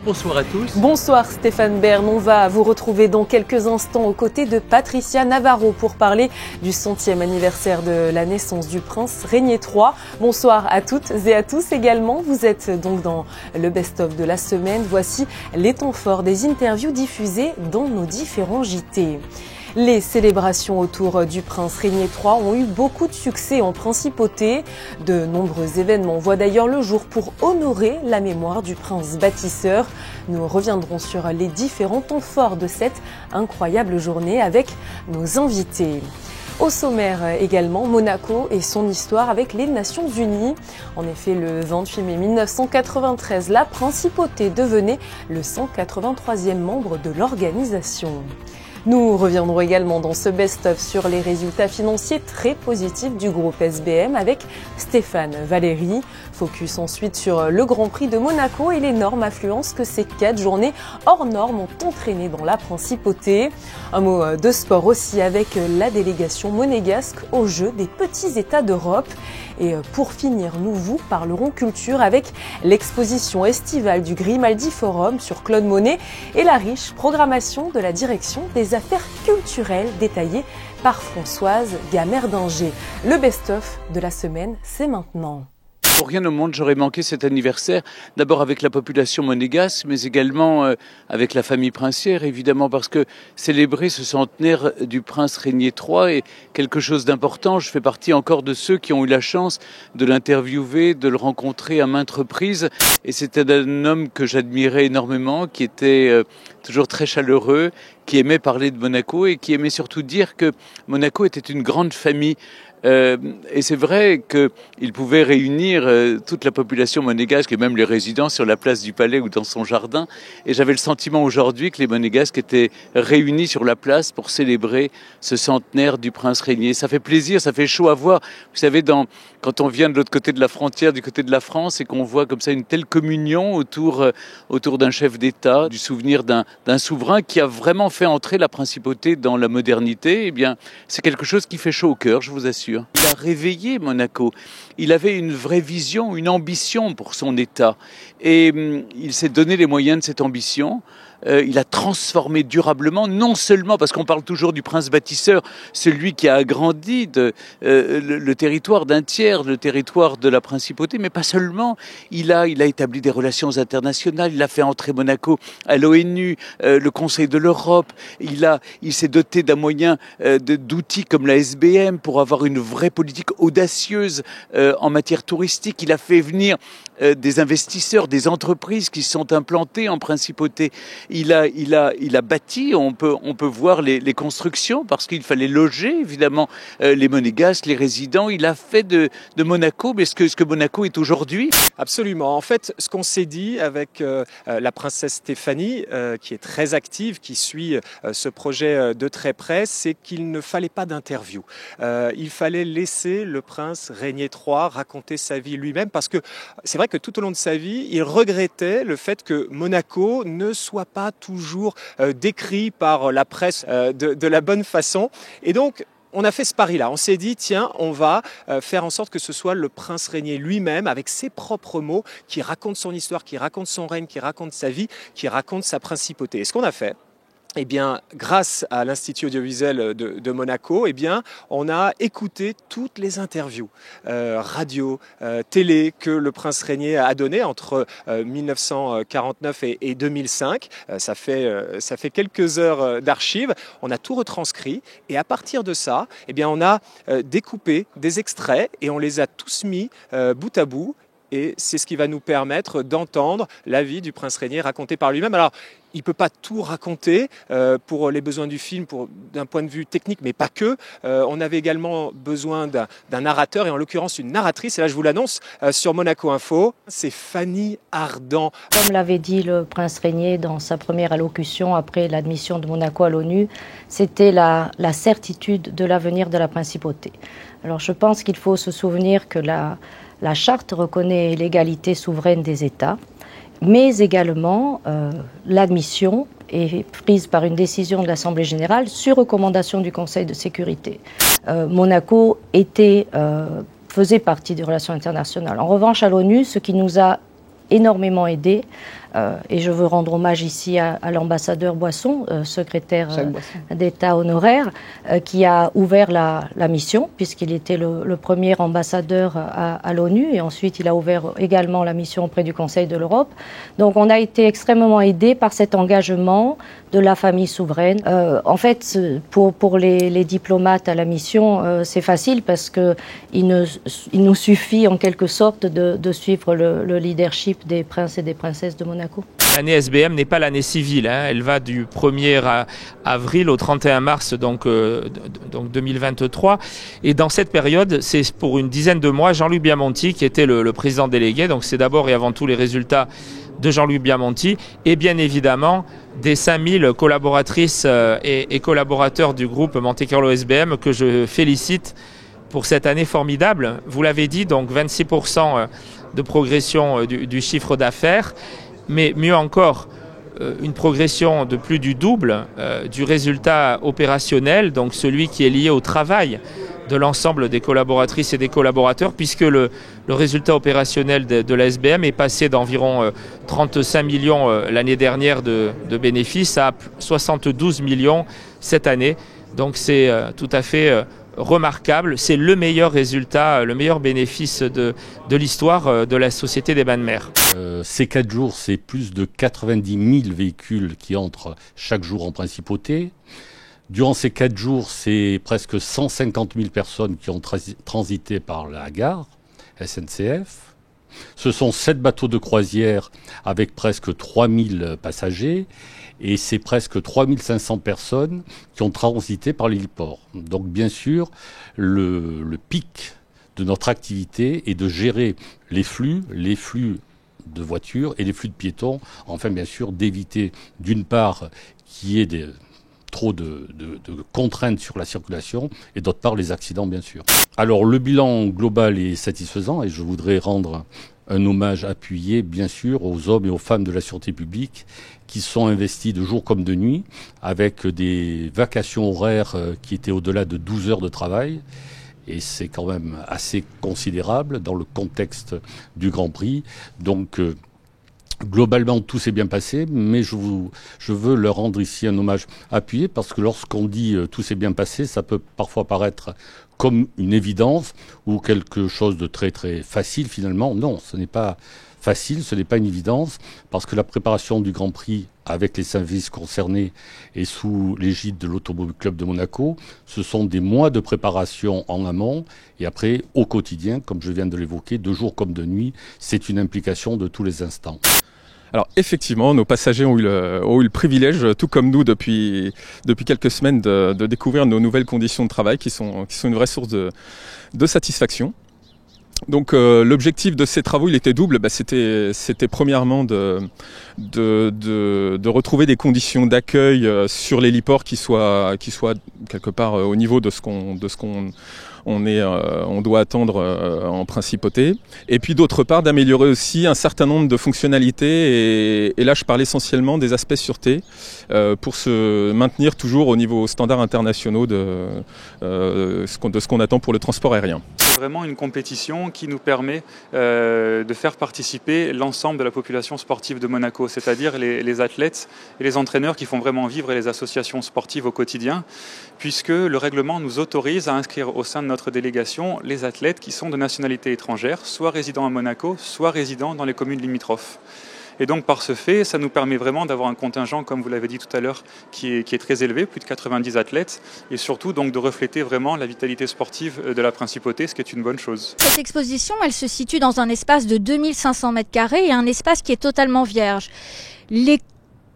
Bonsoir à tous. Bonsoir Stéphane Bern, on va vous retrouver dans quelques instants aux côtés de Patricia Navarro pour parler du 100e anniversaire de la naissance du prince Régnier III. Bonsoir à toutes et à tous également, vous êtes donc dans le best-of de la semaine. Voici les temps forts des interviews diffusées dans nos différents JT. Les célébrations autour du prince Régnier III ont eu beaucoup de succès en principauté. De nombreux événements voient d'ailleurs le jour pour honorer la mémoire du prince bâtisseur. Nous reviendrons sur les différents temps forts de cette incroyable journée avec nos invités. Au sommaire également, Monaco et son histoire avec les Nations Unies. En effet, le 28 mai 1993, la principauté devenait le 183e membre de l'organisation. Nous reviendrons également dans ce best-of sur les résultats financiers très positifs du groupe SBM avec Stéphane Valéry. Focus ensuite sur le Grand Prix de Monaco et l'énorme affluence que ces 4 journées hors normes ont entraîné dans la principauté. Un mot de sport aussi avec la délégation monégasque aux Jeux des petits États d'Europe. Et pour finir, nous vous parlerons culture avec l'exposition estivale du Grimaldi Forum sur Claude Monet et la riche programmation de la direction des affaires culturelles détaillée par Françoise Gamère-Dinger. Le best-of de la semaine, c'est maintenant. Pour rien au monde, j'aurais manqué cet anniversaire, d'abord avec la population monégasque, mais également avec la famille princière, évidemment, parce que célébrer ce centenaire du prince Régnier III est quelque chose d'important. Je fais partie encore de ceux qui ont eu la chance de l'interviewer, de le rencontrer à maintes reprises. Et c'était un homme que j'admirais énormément, qui était toujours très chaleureux, qui aimait parler de Monaco et qui aimait surtout dire que Monaco était une grande famille. Et c'est vrai qu'il pouvait réunir toute la population monégasque et même les résidents sur la place du Palais ou dans son jardin. Et j'avais le sentiment aujourd'hui que les monégasques étaient réunis sur la place pour célébrer ce centenaire du prince Régnier. Ça fait plaisir, ça fait chaud à voir. Vous savez, quand on vient de l'autre côté de la frontière, du côté de la France, et qu'on voit comme ça une telle communion autour d'un chef d'État, du souvenir d'un souverain qui a vraiment fait entrer la principauté dans la modernité, eh bien, c'est quelque chose qui fait chaud au cœur, je vous assure. Il a réveillé Monaco. Il avait une vraie vision, une ambition pour son État. Et il s'est donné les moyens de cette ambition. Il a transformé durablement, non seulement parce qu'on parle toujours du prince bâtisseur, celui qui a agrandi le territoire d'un tiers, le territoire de la principauté, mais pas seulement. Il a établi des relations internationales, il a fait entrer Monaco à l'ONU, le Conseil de l'Europe, il s'est doté d'un moyen d'outils comme la SBM pour avoir une vraie politique audacieuse en matière touristique. Il a fait venir des investisseurs, des entreprises qui sont implantées en principauté. Il a bâti, on peut voir les constructions parce qu'il fallait loger évidemment les monégasques, les résidents. Il a fait de Monaco ce que Monaco est aujourd'hui. Absolument. En fait, ce qu'on s'est dit avec la princesse Stéphanie, qui est très active, qui suit ce projet de très près, c'est qu'il ne fallait pas d'interview. Il fallait laisser le prince Régnier III raconter sa vie lui-même parce que c'est vrai que tout au long de sa vie, il regrettait le fait que Monaco ne soit pas toujours décrit par la presse de la bonne façon. Et donc, on a fait ce pari-là. On s'est dit, tiens, on va faire en sorte que ce soit le prince Régnier lui-même, avec ses propres mots, qui raconte son histoire, qui raconte son règne, qui raconte sa vie, qui raconte sa principauté. Et ce qu'on a fait, eh bien, grâce à l'Institut audiovisuel de Monaco, eh bien, on a écouté toutes les interviews radio, télé que le prince Régnier a données entre 1949 et 2005. Ça fait quelques heures d'archives. On a tout retranscrit et à partir de ça, eh bien, on a découpé des extraits et on les a tous mis bout à bout. Et c'est ce qui va nous permettre d'entendre la vie du prince Régnier racontée par lui-même. Alors, il ne peut pas tout raconter pour les besoins du film, d'un point de vue technique, mais pas que. On avait également besoin d'un narrateur, et en l'occurrence une narratrice. Et là, je vous l'annonce sur Monaco Info, c'est Fanny Ardant. Comme l'avait dit le prince Régnier dans sa première allocution après l'admission de Monaco à l'ONU, c'était la certitude de l'avenir de la principauté. Alors, je pense qu'il faut se souvenir que la charte reconnaît l'égalité souveraine des États, mais également l'admission est prise par une décision de l'Assemblée générale sur recommandation du Conseil de sécurité. Monaco faisait partie des relations internationales. En revanche, à l'ONU, ce qui nous a énormément aidé, Et je veux rendre hommage ici à l'ambassadeur Boisson, secrétaire d'État honoraire, qui a ouvert la mission, puisqu'il était le premier ambassadeur à l'ONU, et ensuite il a ouvert également la mission auprès du Conseil de l'Europe. Donc on a été extrêmement aidés par cet engagement de la famille souveraine. En fait, pour les diplomates à la mission, c'est facile parce qu'il nous suffit en quelque sorte de suivre le leadership des princes et des princesses de Monaco. L'année SBM n'est pas l'année civile, hein. Elle va du 1er avril au 31 mars donc 2023. Et dans cette période, c'est pour une dizaine de mois, Jean-Louis Biamonti qui était le président délégué. Donc c'est d'abord et avant tout les résultats de Jean-Louis Biamonti et bien évidemment des 5000 collaboratrices et collaborateurs du groupe Monte Carlo SBM que je félicite pour cette année formidable. Vous l'avez dit, donc 26% de progression du chiffre d'affaires, mais mieux encore, une progression de plus du double du résultat opérationnel, donc celui qui est lié au travail de l'ensemble des collaboratrices et des collaborateurs, puisque le résultat opérationnel de la SBM est passé d'environ 35 millions l'année dernière de bénéfices à 72 millions cette année. Donc c'est tout à fait remarquable. C'est le meilleur résultat, le meilleur bénéfice de l'histoire de la Société des bains de mer. Ces 4 jours, c'est plus de 90 000 véhicules qui entrent chaque jour en principauté. Durant ces 4 jours, c'est presque 150 000 personnes qui ont transité par la gare SNCF. Ce sont 7 bateaux de croisière avec presque 3000 passagers. Et c'est presque 3500 personnes qui ont transité par l'héliport. Donc bien sûr, le pic de notre activité est de gérer les flux de voitures et les flux de piétons. Enfin bien sûr, d'éviter d'une part qu'il y ait trop de contraintes sur la circulation et d'autre part les accidents bien sûr. Alors le bilan global est satisfaisant et je voudrais rendre un hommage appuyé, bien sûr, aux hommes et aux femmes de la sûreté publique qui sont investis de jour comme de nuit, avec des vacations horaires qui étaient au-delà de 12 heures de travail. Et c'est quand même assez considérable dans le contexte du Grand Prix. Donc, globalement, tout s'est bien passé, mais je veux leur rendre ici un hommage appuyé, parce que lorsqu'on dit tout s'est bien passé, ça peut parfois paraître comme une évidence ou quelque chose de très très facile finalement. Non, ce n'est pas facile, ce n'est pas une évidence, parce que la préparation du Grand Prix avec les services concernés et sous l'égide de l'Automobile Club de Monaco, ce sont des mois de préparation en amont et après au quotidien, comme je viens de l'évoquer, de jour comme de nuit, c'est une implication de tous les instants. Alors effectivement, nos passagers ont eu le privilège, tout comme nous depuis quelques semaines, de découvrir nos nouvelles conditions de travail qui sont une vraie source de satisfaction. Donc l'objectif de ces travaux, il était double. C'était premièrement de retrouver des conditions d'accueil sur l'héliport qui soient quelque part au niveau de ce qu'on doit attendre en principauté. Et puis d'autre part, d'améliorer aussi un certain nombre de fonctionnalités. Et là, je parle essentiellement des aspects sûreté pour se maintenir toujours au niveau standards internationaux de ce qu'on attend pour le transport aérien. C'est vraiment une compétition qui nous permet de faire participer l'ensemble de la population sportive de Monaco, c'est-à-dire les athlètes et les entraîneurs qui font vraiment vivre les associations sportives au quotidien, puisque le règlement nous autorise à inscrire au sein de notre délégation les athlètes qui sont de nationalité étrangère, soit résidant à Monaco, soit résidant dans les communes limitrophes. Et donc par ce fait, ça nous permet vraiment d'avoir un contingent, comme vous l'avez dit tout à l'heure, qui est très élevé, plus de 90 athlètes, et surtout donc de refléter vraiment la vitalité sportive de la principauté, ce qui est une bonne chose. Cette exposition, elle se situe dans un espace de 2500 m² et un espace qui est totalement vierge. Les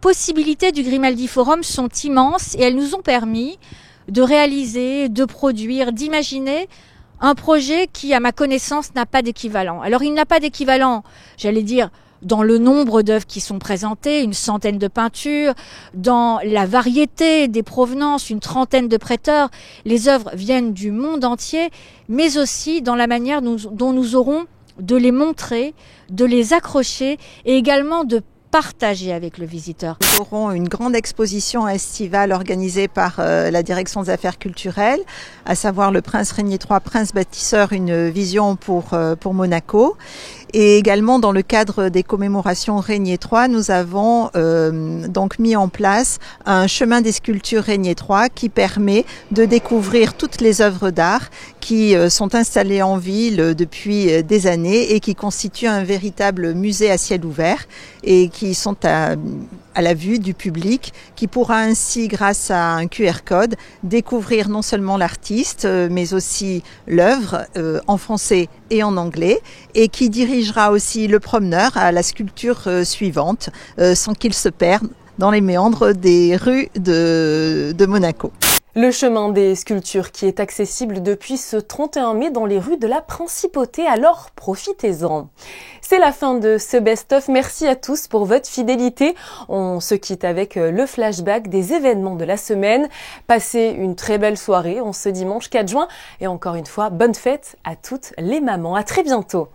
possibilités du Grimaldi Forum sont immenses et elles nous ont permis de réaliser, de produire, d'imaginer un projet qui, à ma connaissance, n'a pas d'équivalent. Alors il n'a pas d'équivalent, j'allais dire, dans le nombre d'œuvres qui sont présentées, une centaine de peintures, dans la variété des provenances, une trentaine de prêteurs. Les œuvres viennent du monde entier, mais aussi dans la manière dont nous aurons de les montrer, de les accrocher et également de partager avec le visiteur. Nous aurons une grande exposition estivale organisée par la Direction des Affaires culturelles, à savoir le Prince Régnier III, Prince bâtisseur, une vision pour Monaco. Et également dans le cadre des commémorations Régnier III, nous avons donc mis en place un chemin des sculptures Régnier III qui permet de découvrir toutes les œuvres d'art qui sont installées en ville depuis des années et qui constituent un véritable musée à ciel ouvert et qui sont à la vue du public, qui pourra ainsi, grâce à un QR code, découvrir non seulement l'artiste, mais aussi l'œuvre en français et en anglais, et qui dirigera aussi le promeneur à la sculpture suivante, sans qu'il se perde dans les méandres des rues de Monaco. Le chemin des sculptures qui est accessible depuis ce 31 mai dans les rues de la Principauté, alors profitez-en. C'est la fin de ce best-of. Merci à tous pour votre fidélité. On se quitte avec le flashback des événements de la semaine. Passez une très belle soirée, on se dimanche 4 juin. Et encore une fois, bonne fête à toutes les mamans. À très bientôt.